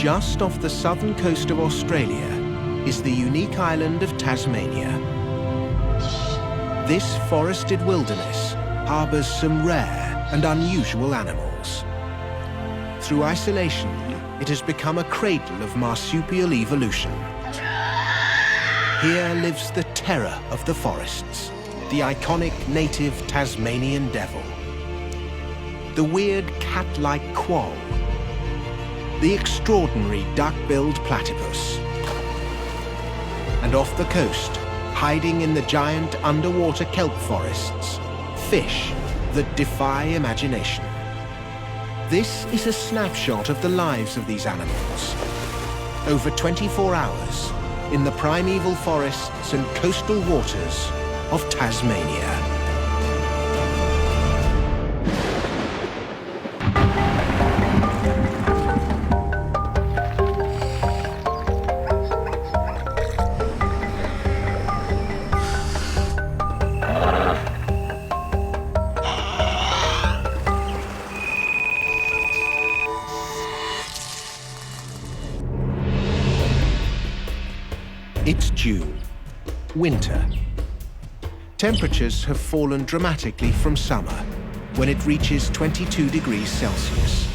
Just off the southern coast of Australia is the unique island of Tasmania. This forested wilderness harbours some rare and unusual animals. Through isolation, it has become a cradle of marsupial evolution. Here lives the terror of the forests, the iconic native Tasmanian devil, the weird cat-like quoll, the extraordinary duck-billed platypus, and off the coast, hiding in the giant underwater kelp forests, fish that defy imagination. This is a snapshot of the lives of these animals. Over 24 hours in the primeval forests and coastal waters of Tasmania. It's June, winter. Temperatures have fallen dramatically from summer, when it reaches 22 degrees Celsius.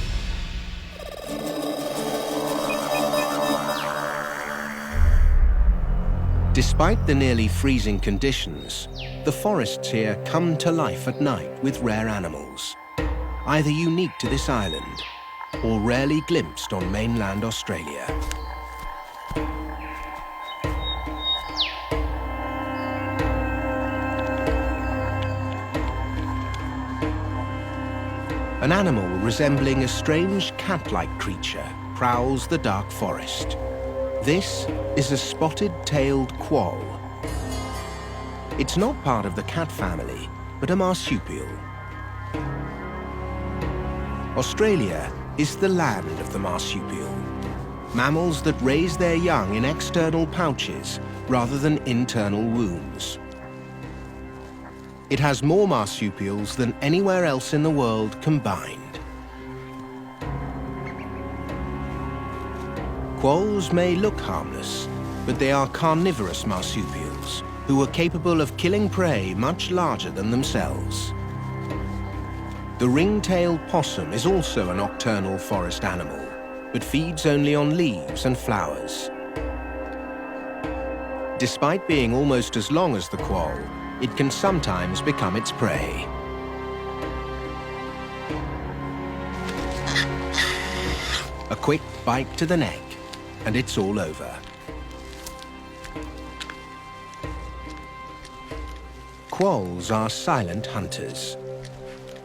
Despite the nearly freezing conditions, the forests here come to life at night with rare animals, either unique to this island or rarely glimpsed on mainland Australia. An animal resembling a strange cat-like creature prowls the dark forest. This is a spotted-tailed quoll. It's not part of the cat family, but a marsupial. Australia is the land of the marsupial, mammals that raise their young in external pouches rather than internal wombs. It has more marsupials than anywhere else in the world combined. Quolls may look harmless, but they are carnivorous marsupials who are capable of killing prey much larger than themselves. The ring-tailed possum is also a nocturnal forest animal, but feeds only on leaves and flowers. Despite being almost as long as the quoll, it can sometimes become its prey. A quick bite to the neck, and it's all over. Quolls are silent hunters,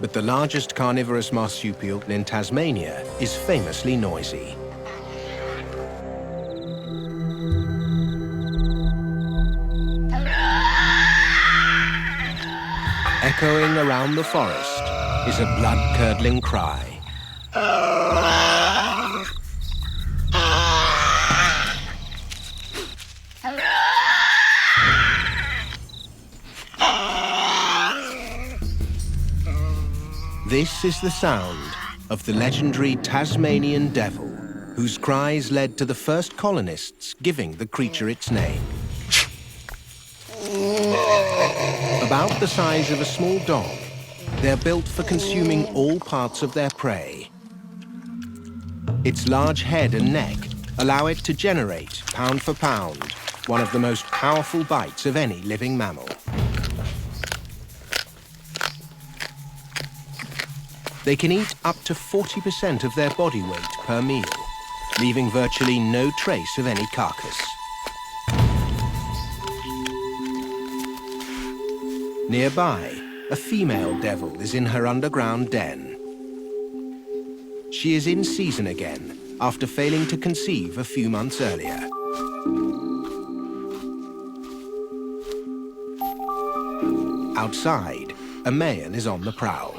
but the largest carnivorous marsupial in Tasmania is famously noisy. Echoing around the forest is a blood-curdling cry. This is the sound of the legendary Tasmanian devil, whose cries led to the first colonists giving the creature its name. About the size of a small dog, they're built for consuming all parts of their prey. Its large head and neck allow it to generate, pound for pound, one of the most powerful bites of any living mammal. They can eat up to 40% of their body weight per meal, leaving virtually no trace of any carcass. Nearby, a female devil is in her underground den. She is in season again after failing to conceive a few months earlier. Outside, a male is on the prowl.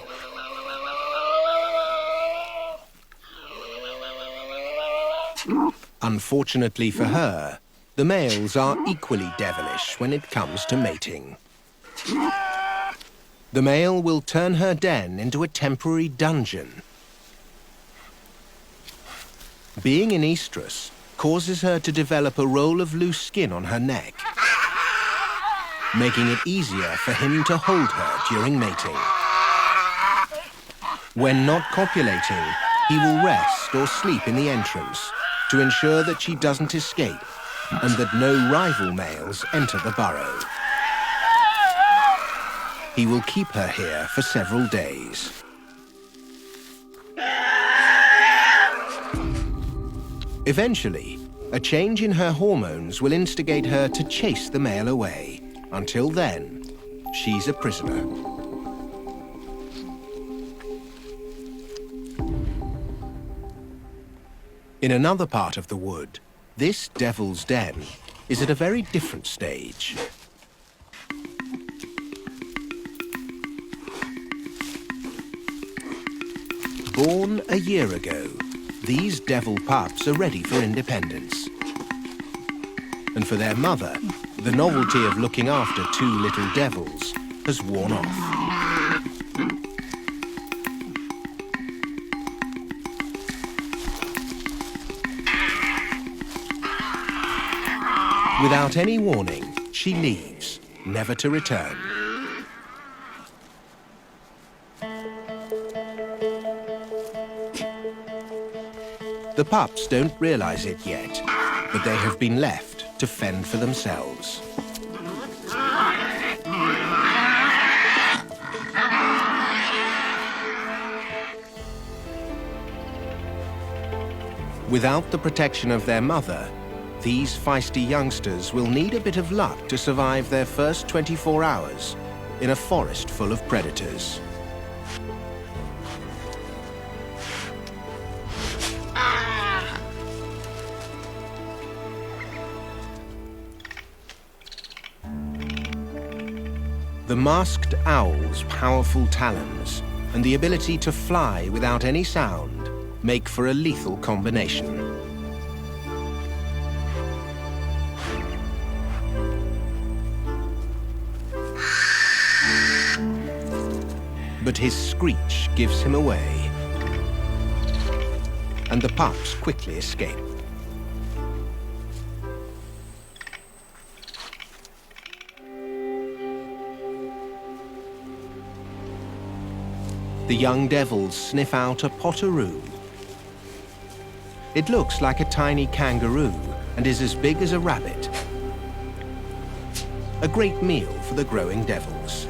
Unfortunately for her, the males are equally devilish when it comes to mating. The male will turn her den into a temporary dungeon. Being in estrus causes her to develop a roll of loose skin on her neck, making it easier for him to hold her during mating. When not copulating, he will rest or sleep in the entrance to ensure that she doesn't escape and that no rival males enter the burrow. He will keep her here for several days. Eventually, a change in her hormones will instigate her to chase the male away. Until then, she's a prisoner. In another part of the wood, this devil's den is at a very different stage. Born a year ago, these devil pups are ready for independence. And for their mother, the novelty of looking after two little devils has worn off. Without any warning, she leaves, never to return. The pups don't realize it yet, but they have been left to fend for themselves. Without the protection of their mother, these feisty youngsters will need a bit of luck to survive their first 24 hours in a forest full of predators. The masked owl's powerful talons and the ability to fly without any sound make for a lethal combination. But his screech gives him away, and the pups quickly escape. The young devils sniff out a potteroo. It looks like a tiny kangaroo and is as big as a rabbit. A great meal for the growing devils.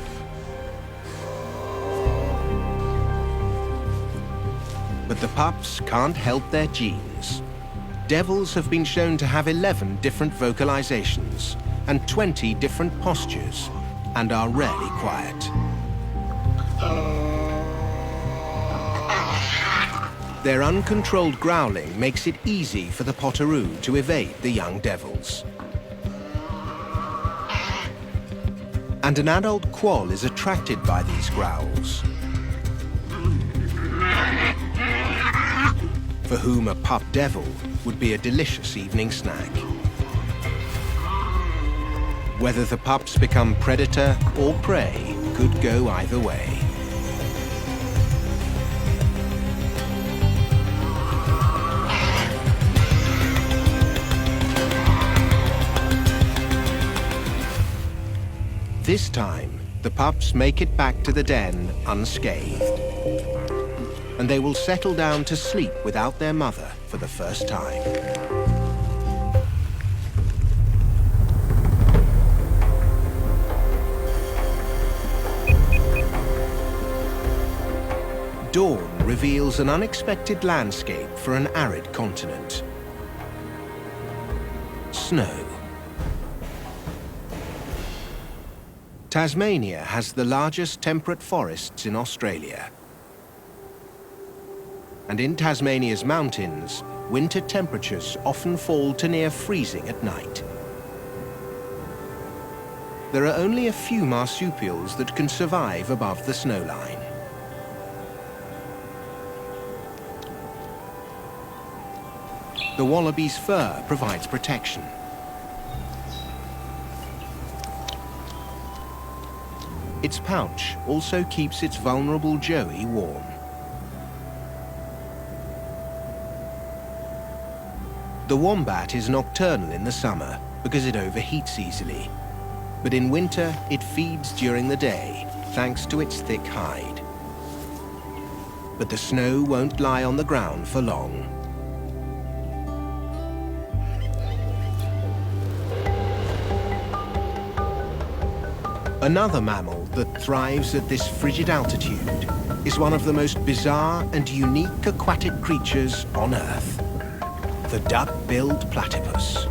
But the pups can't help their genes. Devils have been shown to have 11 different vocalizations and 20 different postures, and are rarely quiet. Their uncontrolled growling makes it easy for the potteroo to evade the young devils. And an adult quoll is attracted by these growls, for whom a pup devil would be a delicious evening snack. Whether the pups become predator or prey could go either way. This time, the pups make it back to the den unscathed. And they will settle down to sleep without their mother for the first time. Dawn reveals an unexpected landscape for an arid continent. Snow. Tasmania has the largest temperate forests in Australia. And in Tasmania's mountains, winter temperatures often fall to near freezing at night. There are only a few marsupials that can survive above the snowline. The wallaby's fur provides protection. Its pouch also keeps its vulnerable joey warm. The wombat is nocturnal in the summer because it overheats easily. But in winter, it feeds during the day, thanks to its thick hide. But the snow won't lie on the ground for long. Another mammal that thrives at this frigid altitude is one of the most bizarre and unique aquatic creatures on Earth, the duck-billed platypus.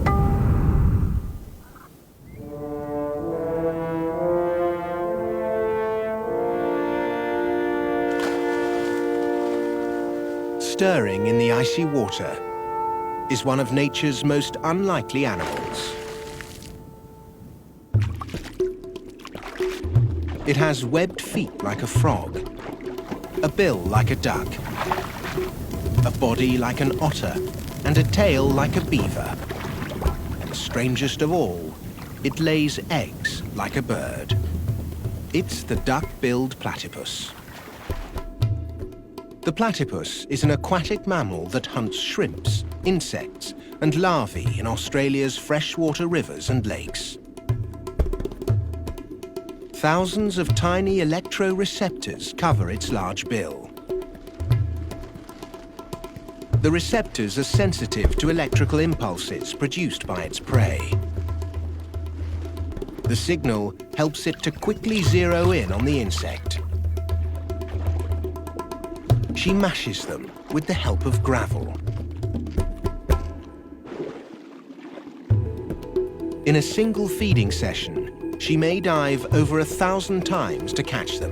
Stirring in the icy water is one of nature's most unlikely animals. It has webbed feet like a frog, a bill like a duck, a body like an otter, and a tail like a beaver. And strangest of all, it lays eggs like a bird. It's the duck-billed platypus. The platypus is an aquatic mammal that hunts shrimps, insects, and larvae in Australia's freshwater rivers and lakes. Thousands of tiny electroreceptors cover its large bill. The receptors are sensitive to electrical impulses produced by its prey. The signal helps it to quickly zero in on the insect. She mashes them with the help of gravel. In a single feeding session, she may dive over 1,000 times to catch them.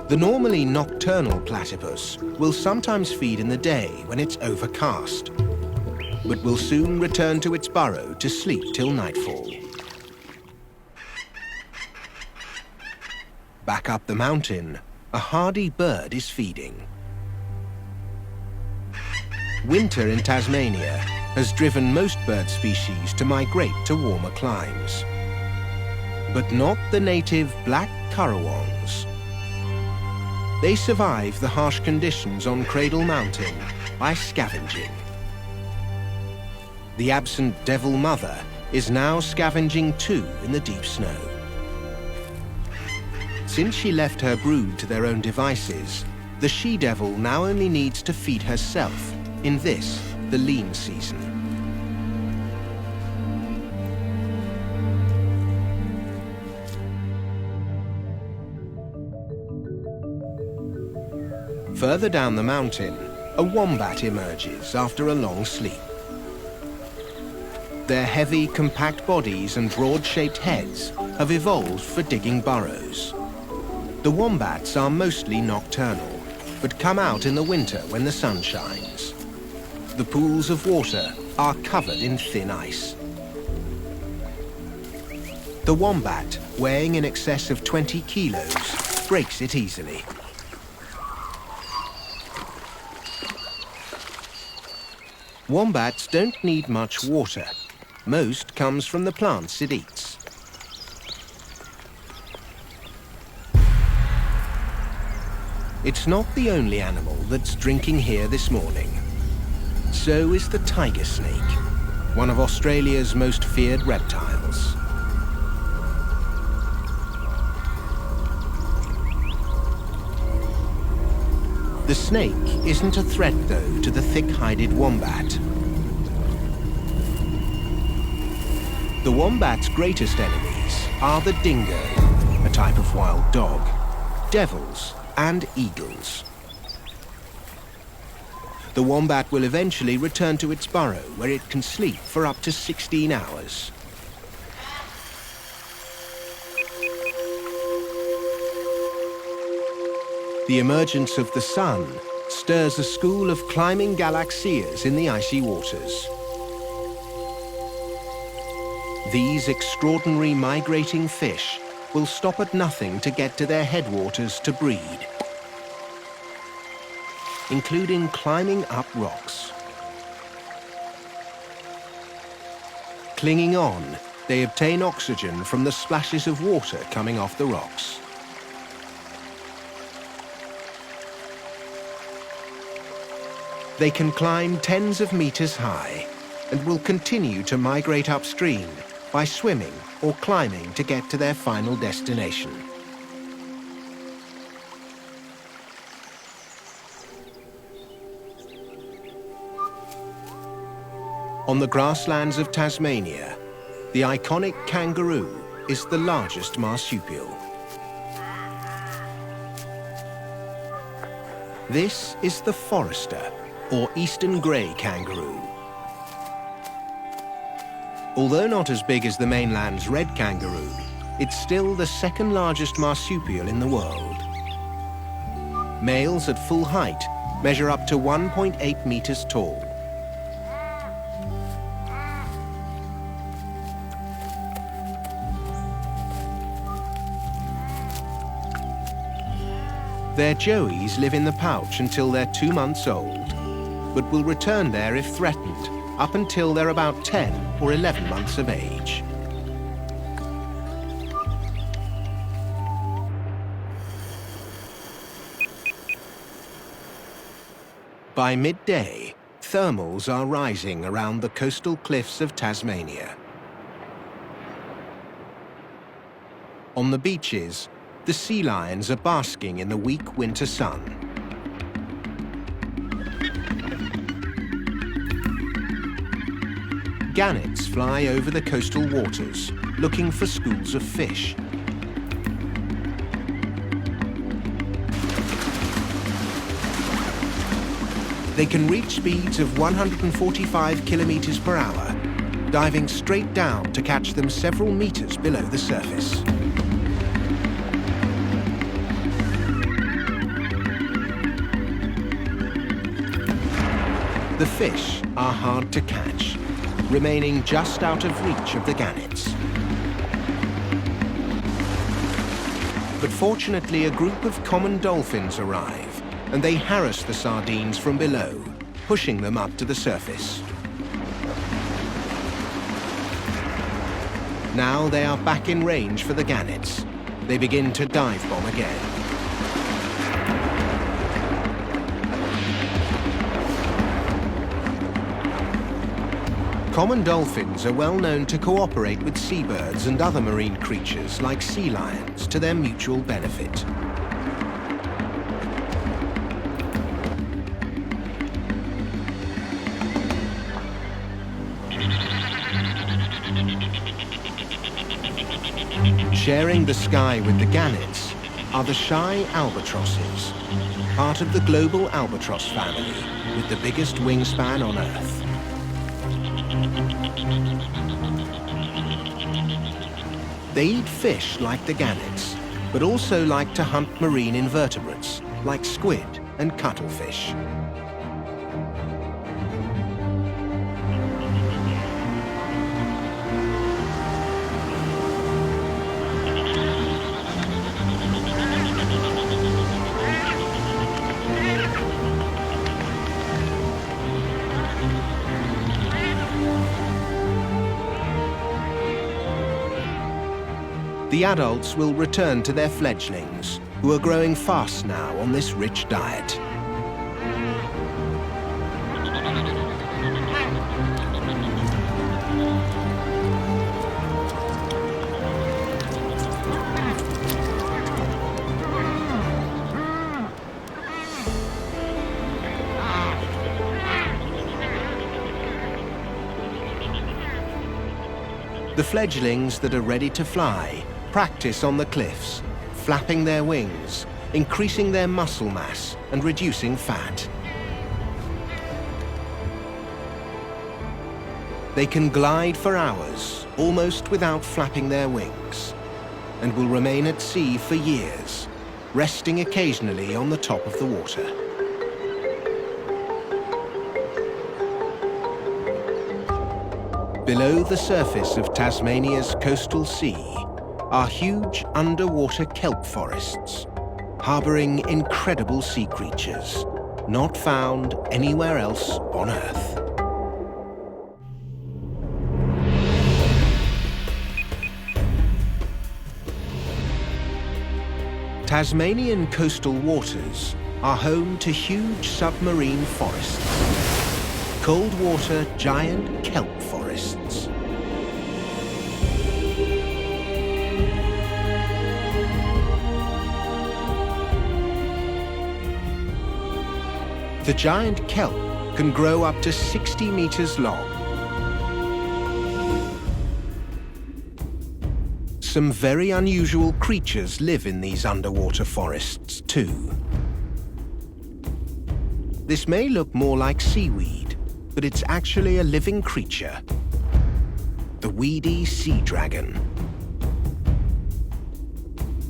The normally nocturnal platypus will sometimes feed in the day when it's overcast, but will soon return to its burrow to sleep till nightfall. Back up the mountain, a hardy bird is feeding. Winter in Tasmania has driven most bird species to migrate to warmer climes. But not the native black currawongs. They survive the harsh conditions on Cradle Mountain by scavenging. The absent devil mother is now scavenging too in the deep snow. Since she left her brood to their own devices, the she-devil now only needs to feed herself in this, the lean season. Further down the mountain, a wombat emerges after a long sleep. Their heavy, compact bodies and broad-shaped heads have evolved for digging burrows. The wombats are mostly nocturnal, but come out in the winter when the sun shines. The pools of water are covered in thin ice. The wombat, weighing in excess of 20 kilos, breaks it easily. Wombats don't need much water. Most comes from the plants it eats. It's not the only animal that's drinking here this morning. So is the tiger snake, one of Australia's most feared reptiles. The snake isn't a threat, though, to the thick-hided wombat. The wombat's greatest enemies are the dingo, a type of wild dog, devils, and eagles. The wombat will eventually return to its burrow, where it can sleep for up to 16 hours. The emergence of the sun stirs a school of climbing galaxias in the icy waters. These extraordinary migrating fish will stop at nothing to get to their headwaters to breed, including climbing up rocks. Clinging on, they obtain oxygen from the splashes of water coming off the rocks. They can climb tens of meters high and will continue to migrate upstream by swimming or climbing to get to their final destination. On the grasslands of Tasmania, the iconic kangaroo is the largest marsupial. This is the forester, or eastern grey kangaroo. Although not as big as the mainland's red kangaroo, it's still the second largest marsupial in the world. Males at full height measure up to 1.8 meters tall. Their joeys live in the pouch until they're 2 months old, but will return there if threatened, up until they're about 10 or 11 months of age. By midday, thermals are rising around the coastal cliffs of Tasmania. On the beaches, the sea lions are basking in the weak winter sun. Gannets fly over the coastal waters, looking for schools of fish. They can reach speeds of 145 kilometers per hour, diving straight down to catch them several meters below the surface. The fish are hard to catch, remaining just out of reach of the gannets. But fortunately, a group of common dolphins arrive, and they harass the sardines from below, pushing them up to the surface. Now they are back in range for the gannets. They begin to dive bomb again. Common dolphins are well known to cooperate with seabirds and other marine creatures like sea lions to their mutual benefit. Sharing the sky with the gannets are the shy albatrosses, part of the global albatross family with the biggest wingspan on Earth. They eat fish like the gannets, but also like to hunt marine invertebrates like squid and cuttlefish. The adults will return to their fledglings, who are growing fast now on this rich diet. The fledglings that are ready to fly practice on the cliffs, flapping their wings, increasing their muscle mass and reducing fat. They can glide for hours, almost without flapping their wings, and will remain at sea for years, resting occasionally on the top of the water. Below the surface of Tasmania's coastal sea are huge underwater kelp forests, harboring incredible sea creatures, not found anywhere else on Earth. Tasmanian coastal waters are home to huge submarine forests, cold water giant kelp forests. The giant kelp can grow up to 60 meters long. Some very unusual creatures live in these underwater forests too. This may look more like seaweed, but it's actually a living creature, the weedy sea dragon.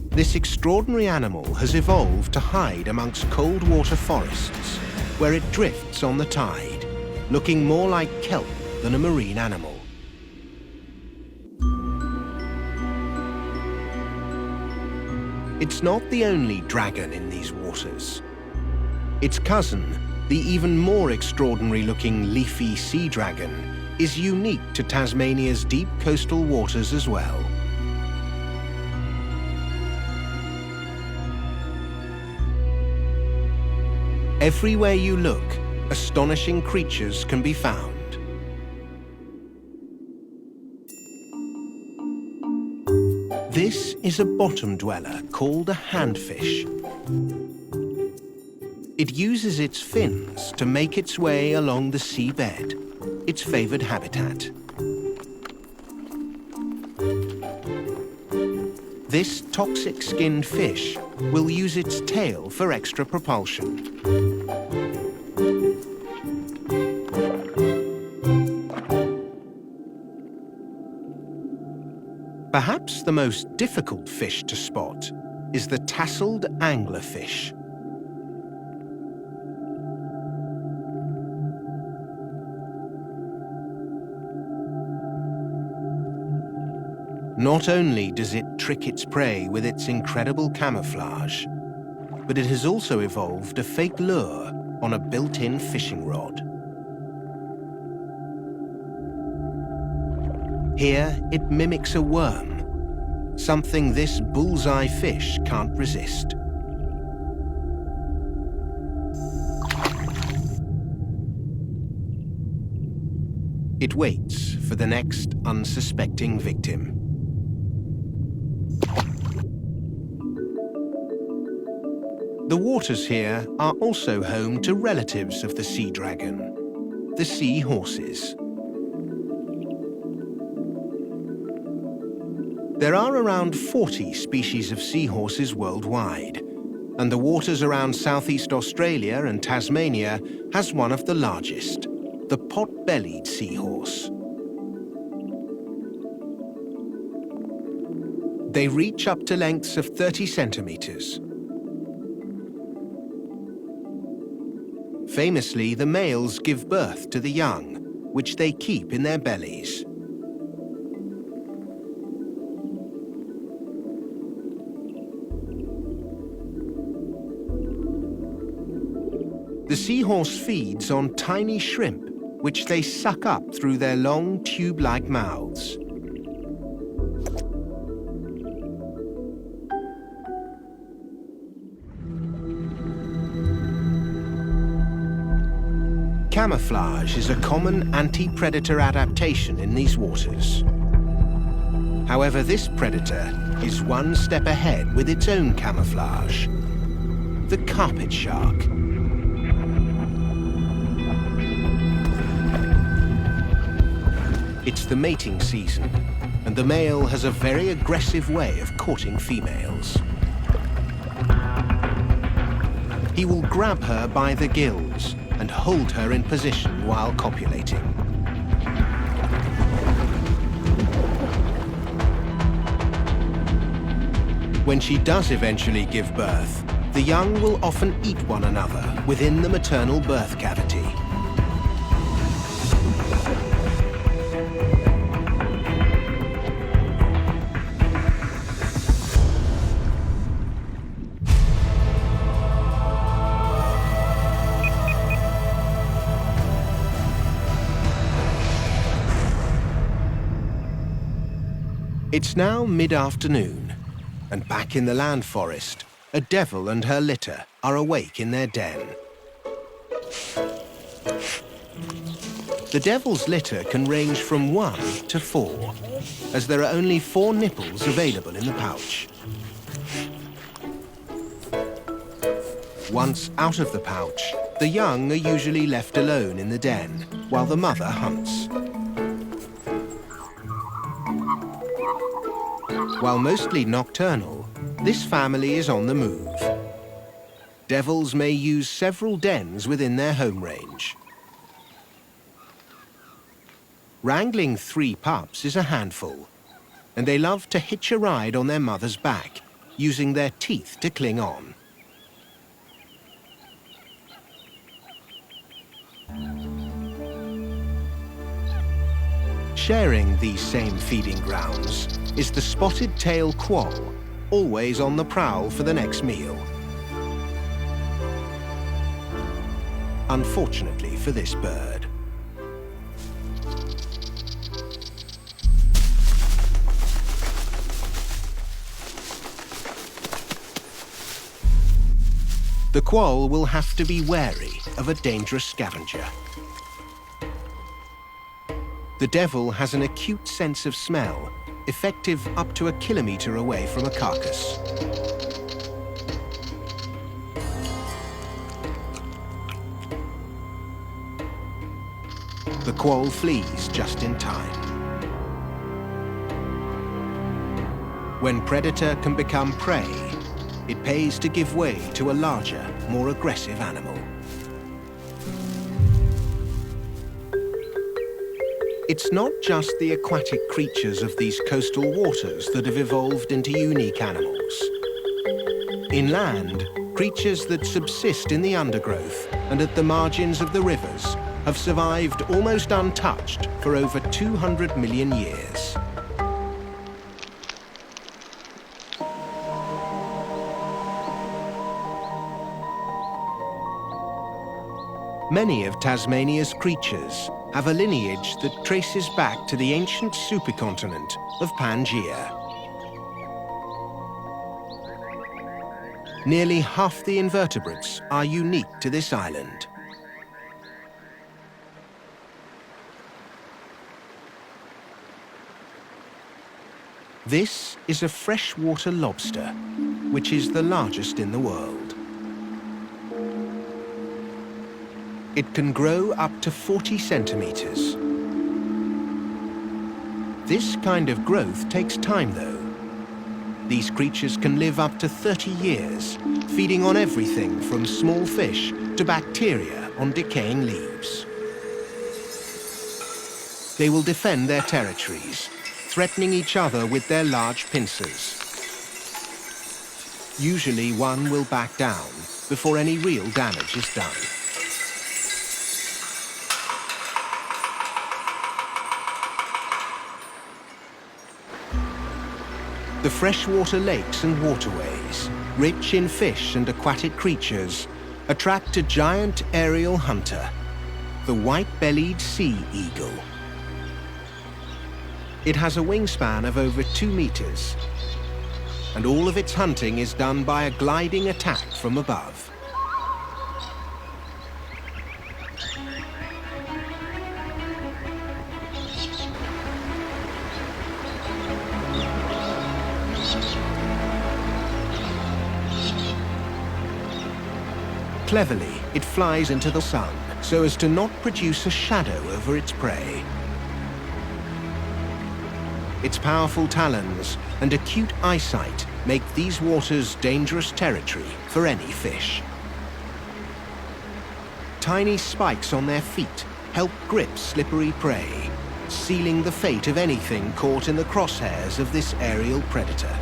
This extraordinary animal has evolved to hide amongst cold water forests, where it drifts on the tide, looking more like kelp than a marine animal. It's not the only dragon in these waters. Its cousin, the even more extraordinary-looking Leafy sea dragon, is unique to Tasmania's deep coastal waters as well. Everywhere you look, astonishing creatures can be found. This is a bottom dweller called a handfish. It uses its fins to make its way along the seabed, its favored habitat. This toxic-skinned fish will use its tail for extra propulsion. Perhaps the most difficult fish to spot is the tasseled anglerfish. Not only does it trick its prey with its incredible camouflage, but it has also evolved a fake lure on a built-in fishing rod. Here, it mimics a worm, something this bullseye fish can't resist. It waits for the next unsuspecting victim. The waters here are also home to relatives of the sea dragon, the sea horses. There are around 40 species of seahorses worldwide, and the waters around Southeast Australia and Tasmania has one of the largest, the pot-bellied seahorse. They reach up to lengths of 30 centimeters. Famously, the males give birth to the young, which they keep in their bellies. The seahorse feeds on tiny shrimp, which they suck up through their long tube-like mouths. Camouflage is a common anti-predator adaptation in these waters. However, this predator is one step ahead with its own camouflage, the carpet shark. It's the mating season, and the male has a very aggressive way of courting females. He will grab her by the gills and hold her in position while copulating. When she does eventually give birth, the young will often eat one another within the maternal birth cavity. It's now mid-afternoon, and back in the land forest, A devil and her litter are awake in their den. The devil's litter can range from 1 to 4, as there are only 4 nipples available in the pouch. Once out of the pouch, the young are usually left alone in the den, while the mother hunts. While mostly nocturnal, this family is on the move. Devils may use several dens within their home range. Wrangling 3 pups is a handful, and they love to hitch a ride on their mother's back, using their teeth to cling on. Sharing these same feeding grounds is the spotted-tail quoll, always on the prowl for the next meal. Unfortunately for this bird. The quoll will have to be wary of a dangerous scavenger. The devil has an acute sense of smell, effective up to 1 kilometre away from a carcass. The quoll flees just in time. When predator can become prey, it pays to give way to a larger, more aggressive animal. It's not just the aquatic creatures of these coastal waters that have evolved into unique animals. Inland, creatures that subsist in the undergrowth and at the margins of the rivers have survived almost untouched for over 200 million years. Many of Tasmania's creatures have a lineage that traces back to the ancient supercontinent of Pangaea. Nearly half the invertebrates are unique to this island. This is a freshwater lobster, which is the largest in the world. It can grow up to 40 centimeters. This kind of growth takes time, though. These creatures can live up to 30 years, feeding on everything from small fish to bacteria on decaying leaves. They will defend their territories, threatening each other with their large pincers. Usually one will back down before any real damage is done. The freshwater lakes and waterways, rich in fish and aquatic creatures, attract a giant aerial hunter, the white-bellied sea eagle. It has a wingspan of over 2 meters, and all of its hunting is done by a gliding attack from above. Cleverly, it flies into the sun so as to not produce a shadow over its prey. Its powerful talons and acute eyesight make these waters dangerous territory for any fish. Tiny spikes on their feet help grip slippery prey, sealing the fate of anything caught in the crosshairs of this aerial predator.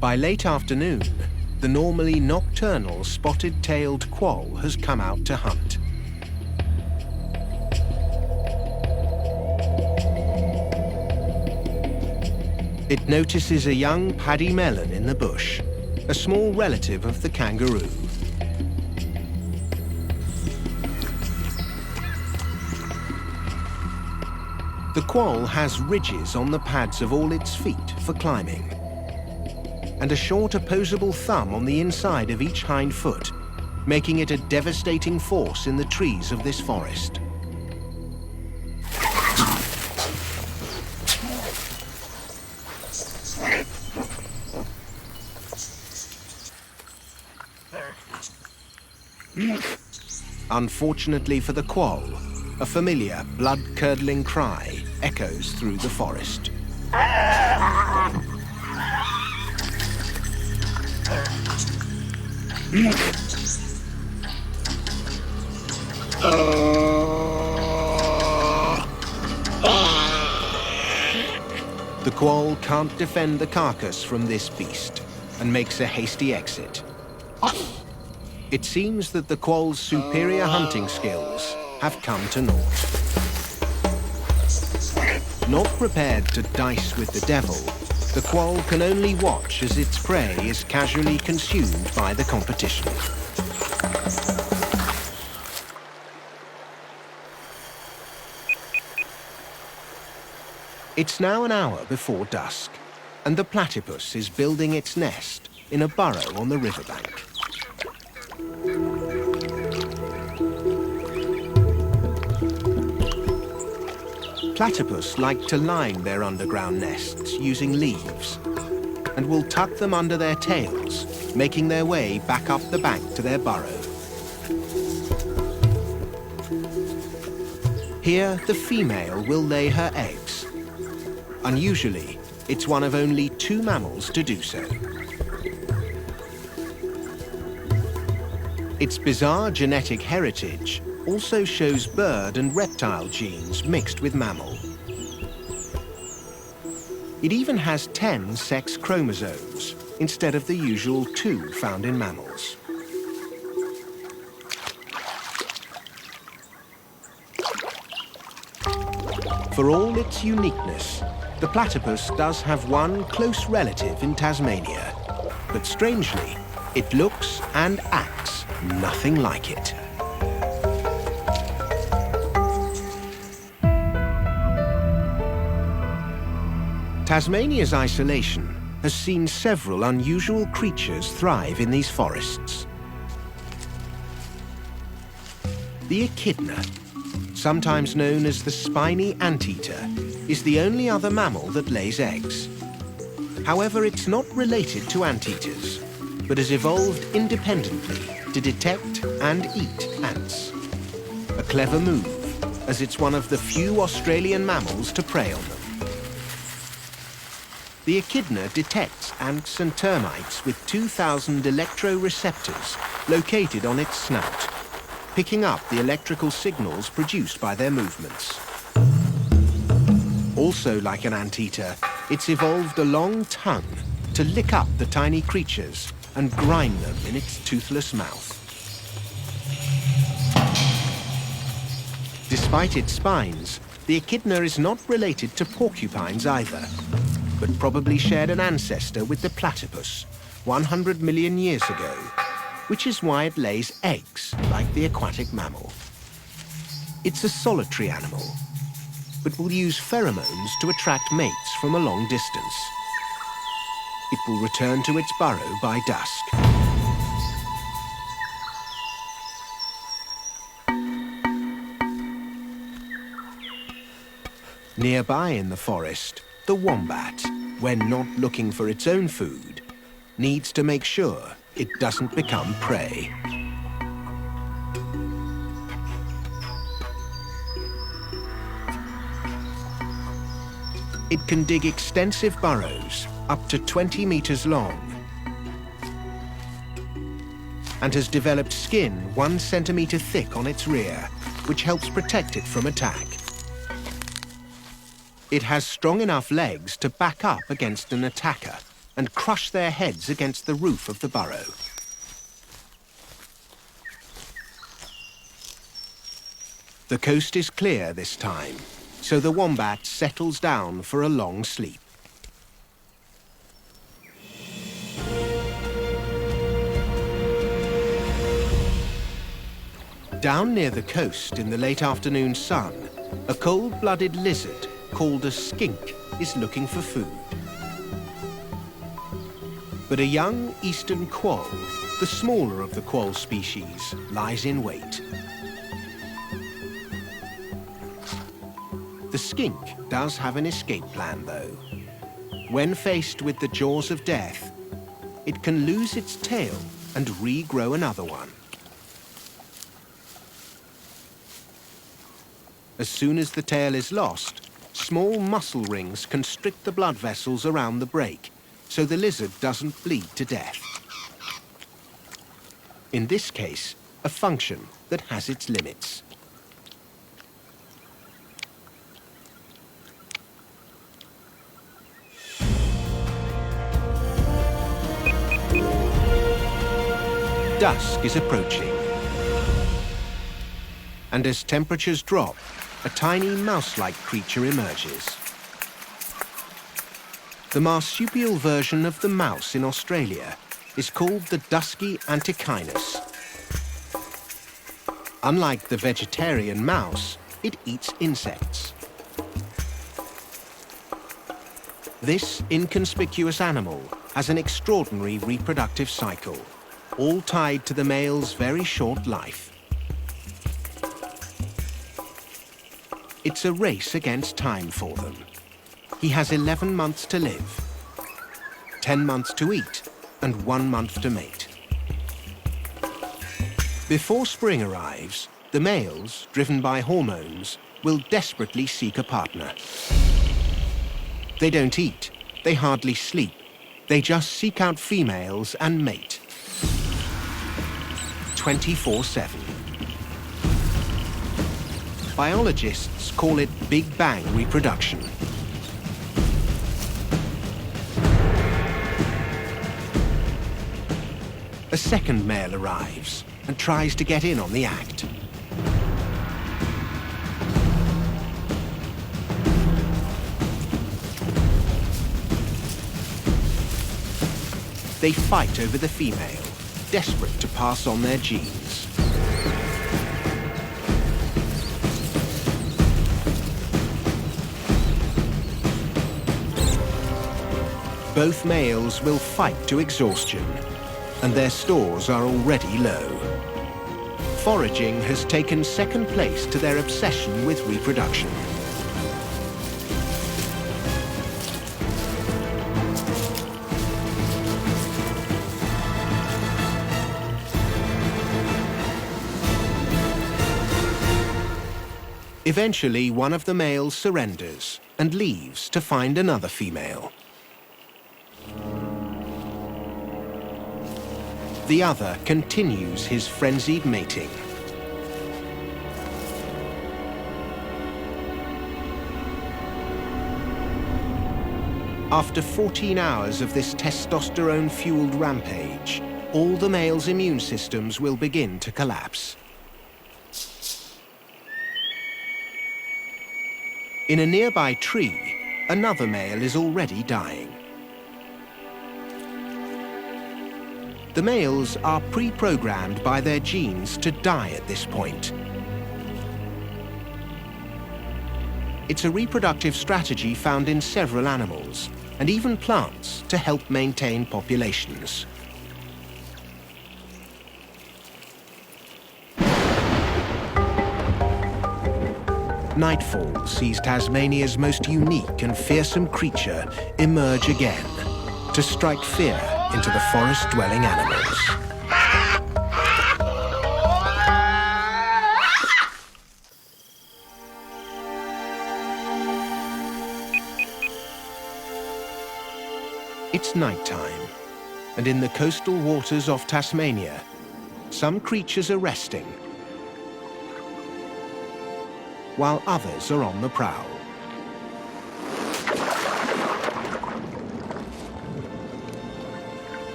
By late afternoon, the normally nocturnal spotted-tailed quoll has come out to hunt. It notices a young paddy melon in the bush, a small relative of the kangaroo. The quoll has ridges on the pads of all its feet for climbing, and a short opposable thumb on the inside of each hind foot, making it a devastating force in the trees of this forest. Unfortunately for the quoll, a familiar, blood-curdling cry echoes through the forest. The quoll can't defend the carcass from this beast and makes a hasty exit. It seems that the quoll's superior hunting skills have come to naught. Not prepared to dice with the devil, the quoll can only watch as its prey is casually consumed by the competition. It's now an hour before dusk, and the platypus is building its nest in a burrow on the riverbank. Platypus like to line their underground nests using leaves, and will tuck them under their tails, making their way back up the bank to their burrow. Here, the female will lay her eggs. Unusually, it's one of only 2 mammals to do so. Its bizarre genetic heritage also shows bird and reptile genes mixed with mammal. It even has 10 sex chromosomes, instead of the usual 2 found in mammals. For all its uniqueness, the platypus does have one close relative in Tasmania, but strangely, it looks and acts nothing like it. Tasmania's isolation has seen several unusual creatures thrive in these forests. The echidna, sometimes known as the spiny anteater, is the only other mammal that lays eggs. However, it's not related to anteaters, but has evolved independently to detect and eat ants. A clever move, as it's one of the few Australian mammals to prey on them. The echidna detects ants and termites with 2,000 electroreceptors located on its snout, picking up the electrical signals produced by their movements. Also like an anteater, it's evolved a long tongue to lick up the tiny creatures and grind them in its toothless mouth. Despite its spines, the echidna is not related to porcupines either, but probably shared an ancestor with the platypus 100 million years ago, which is why it lays eggs like the aquatic mammal. It's a solitary animal, but will use pheromones to attract mates from a long distance. It will return to its burrow by dusk. Nearby in the forest, the wombat, when not looking for its own food, needs to make sure it doesn't become prey. It can dig extensive burrows, up to 20 meters long, and has developed skin 1 centimeter thick on its rear, which helps protect it from attack. It has strong enough legs to back up against an attacker and crush their heads against the roof of the burrow. The coast is clear this time, so the wombat settles down for a long sleep. Down near the coast in the late afternoon sun, a cold-blooded lizard called a skink is looking for food. But a young eastern quoll, the smaller of the quoll species, lies in wait. The skink does have an escape plan, though. When faced with the jaws of death, it can lose its tail and regrow another one. As soon as the tail is lost, small muscle rings constrict the blood vessels around the break, so the lizard doesn't bleed to death. In this case, a function that has its limits. Dusk is approaching, and as temperatures drop, a tiny mouse-like creature emerges. The marsupial version of the mouse in Australia is called the dusky antechinus. Unlike the vegetarian mouse, it eats insects. This inconspicuous animal has an extraordinary reproductive cycle, all tied to the male's very short life. It's a race against time for them. He has 11 months to live, 10 months to eat, and 1 month to mate. Before spring arrives, the males, driven by hormones, will desperately seek a partner. They don't eat, they hardly sleep. They just seek out females and mate. 24/7. Biologists call it Big Bang reproduction. A second male arrives and tries to get in on the act. They fight over the female, desperate to pass on their genes. Both males will fight to exhaustion, and their stores are already low. Foraging has taken second place to their obsession with reproduction. Eventually, one of the males surrenders and leaves to find another female. The other continues his frenzied mating. After 14 hours of this testosterone-fueled rampage, all the males' immune systems will begin to collapse. In a nearby tree, another male is already dying. The males are pre-programmed by their genes to die at this point. It's a reproductive strategy found in several animals, and even plants, to help maintain populations. Nightfall sees Tasmania's most unique and fearsome creature emerge again to strike fear into the forest-dwelling animals. It's nighttime, and in the coastal waters of Tasmania, some creatures are resting, while others are on the prowl.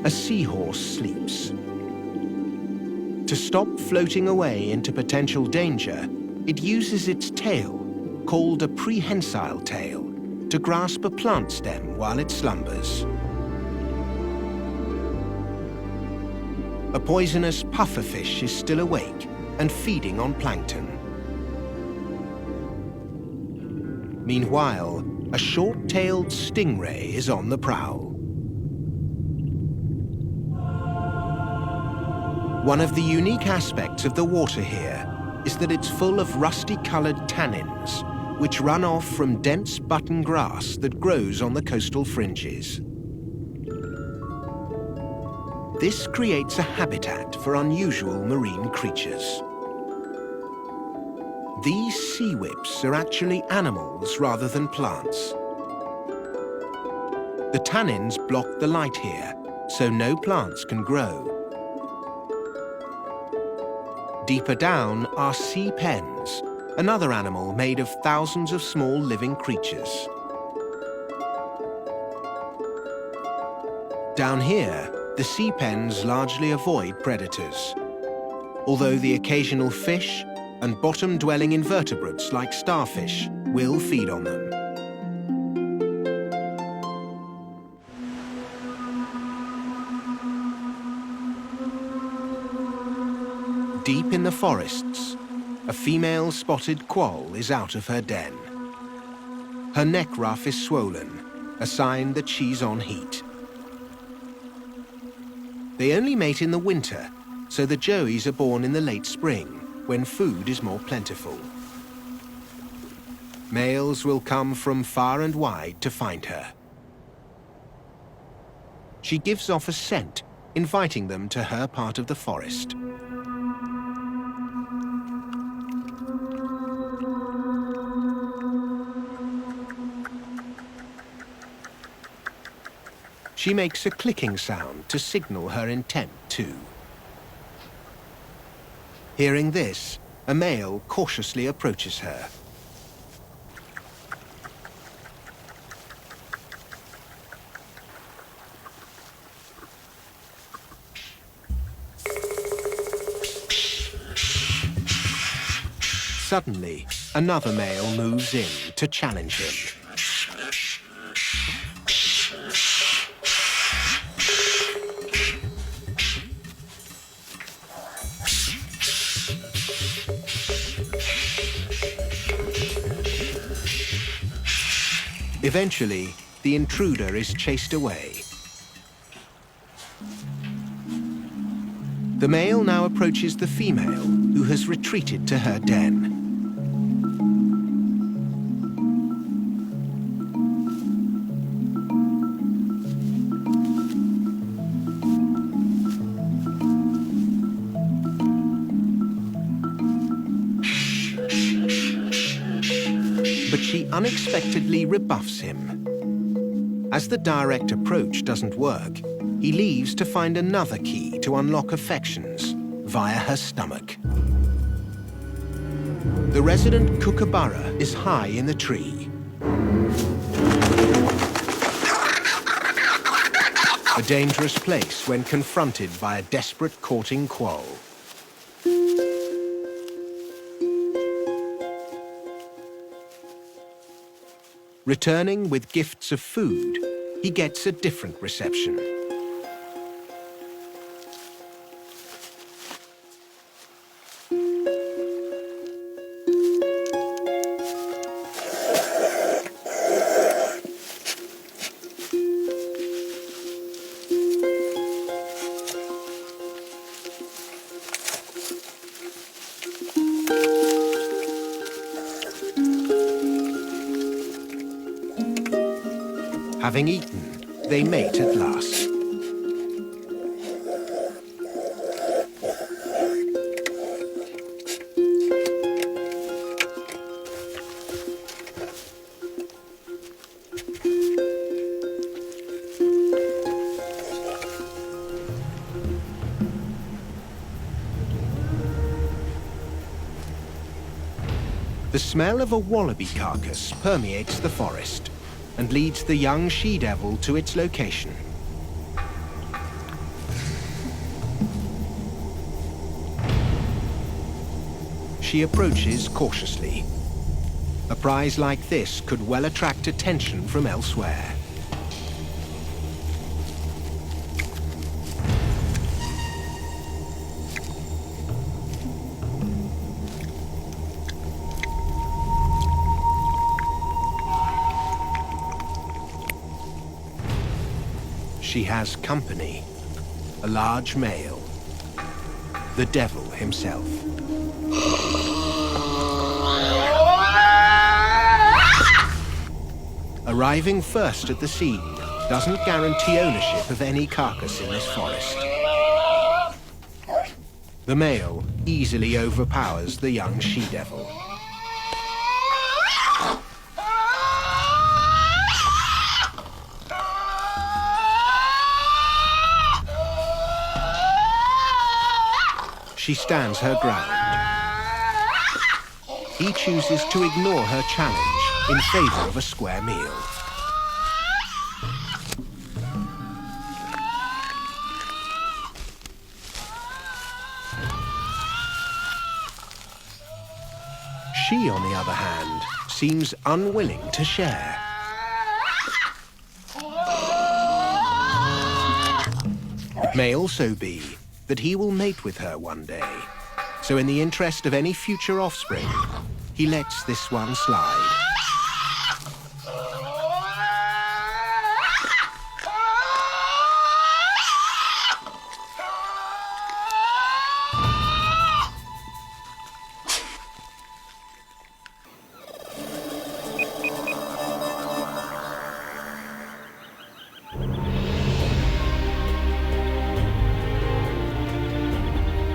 a seahorse sleeps. To stop floating away into potential danger, it uses its tail, called a prehensile tail, to grasp a plant stem while it slumbers. A poisonous pufferfish is still awake and feeding on plankton. Meanwhile, a short-tailed stingray is on the prowl. One of the unique aspects of the water here is that it's full of rusty-colored tannins, which run off from dense button grass that grows on the coastal fringes. This creates a habitat for unusual marine creatures. These sea whips are actually animals rather than plants. The tannins block the light here, so no plants can grow. Deeper down are sea pens, another animal made of thousands of small living creatures. Down here, the sea pens largely avoid predators, although the occasional fish and bottom-dwelling invertebrates like starfish will feed on them. Deep in the forests, a female spotted quoll is out of her den. Her neck ruff is swollen, a sign that she's on heat. They only mate in the winter, so the joeys are born in the late spring, when food is more plentiful. Males will come from far and wide to find her. She gives off a scent, inviting them to her part of the forest. She makes a clicking sound to signal her intent too. Hearing this, a male cautiously approaches her. Suddenly, another male moves in to challenge him. Eventually, the intruder is chased away. The male now approaches the female, who has retreated to her den. But she unexpectedly rebuffs him. As the direct approach doesn't work, he leaves to find another key to unlock affections via her stomach. The resident kookaburra is high in the tree. A dangerous place when confronted by a desperate courting quoll. Returning with gifts of food, he gets a different reception. Having eaten, they mate at last. The smell of a wallaby carcass permeates the forest and leads the young she-devil to its location. She approaches cautiously. A prize like this could well attract attention from elsewhere. She has company, a large male, the devil himself. Arriving first at the scene doesn't guarantee ownership of any carcass in this forest. The male easily overpowers the young she-devil. She stands her ground. He chooses to ignore her challenge in favor of a square meal. She, on the other hand, seems unwilling to share. It may also be that he will mate with her one day. So in the interest of any future offspring, he lets this one slide.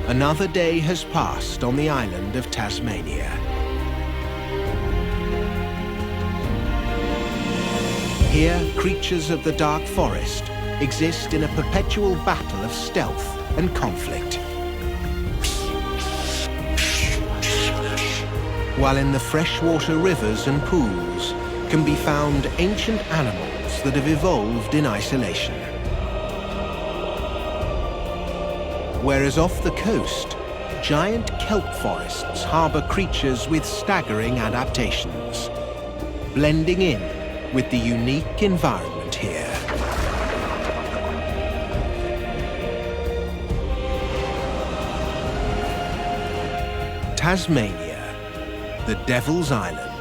Another day has passed on the island of Tasmania. Here, creatures of the dark forest exist in a perpetual battle of stealth and conflict. While in the freshwater rivers and pools can be found ancient animals that have evolved in isolation. Whereas off the coast, giant kelp forests harbor creatures with staggering adaptations, blending in with the unique environment here. Tasmania, the Devil's Island.